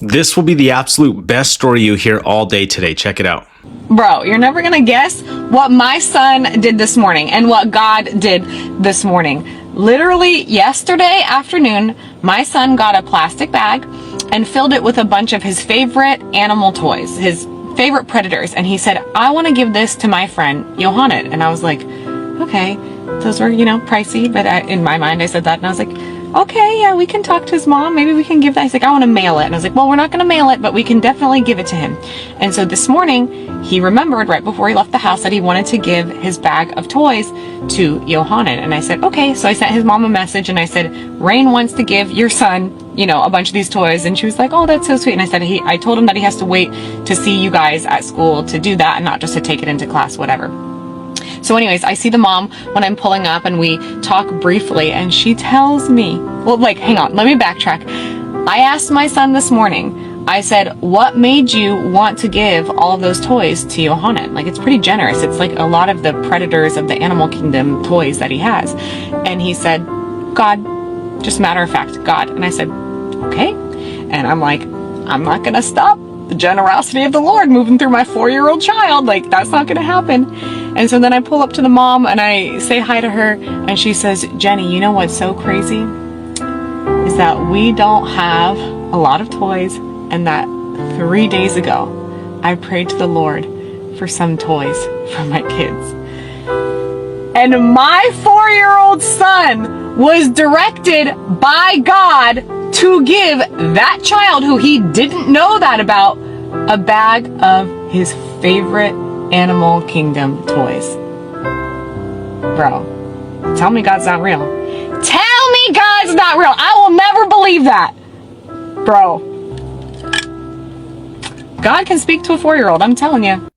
This will be the absolute best story you hear all day today. Check it out. Bro, you're never gonna guess what my son did this morning and what God did this morning. Literally yesterday afternoon, my son got a plastic bag and filled it with a bunch of his favorite animal toys, his favorite predators. And he said, I want to give this to my friend, Yohanan. And I was like, okay, those were, pricey. But in my mind, I said that and I was like, okay, yeah, we can talk to his mom. Maybe we can give that. He's like, I want to mail it. And I was like, well, we're not going to mail it, but we can definitely give it to him. And so this morning, he remembered right before he left the house that he wanted to give his bag of toys to Yohanan. And I said, okay. So I sent his mom a message and I said, Rain wants to give your son, a bunch of these toys. And she was like, oh, that's so sweet. And I said, I told him that he has to wait to see you guys at school to do that and not just to take it into class, whatever. So anyways, I see the mom when I'm pulling up and we talk briefly and she tells me, hang on, let me backtrack. I asked my son this morning, I said, what made you want to give all of those toys to Yohanan? It's pretty generous. It's like a lot of the predators of the animal kingdom toys that he has. And he said, God, just matter of fact, God. And I said, okay. And I'm like, I'm not going to stop the generosity of the Lord moving through my 4-year-old child. That's not going to happen. And so then I pull up to the mom and I say hi to her and she says, Jenny, you know what's so crazy? Is that we don't have a lot of toys and that 3 days ago, I prayed to the Lord for some toys for my kids. And my 4-year-old son was directed by God to give that child who he didn't know that about a bag of his favorite animal kingdom toys. Bro, tell me God's not real. Tell me God's not real. I will never believe that. Bro. God can speak to a 4-year-old, I'm telling you.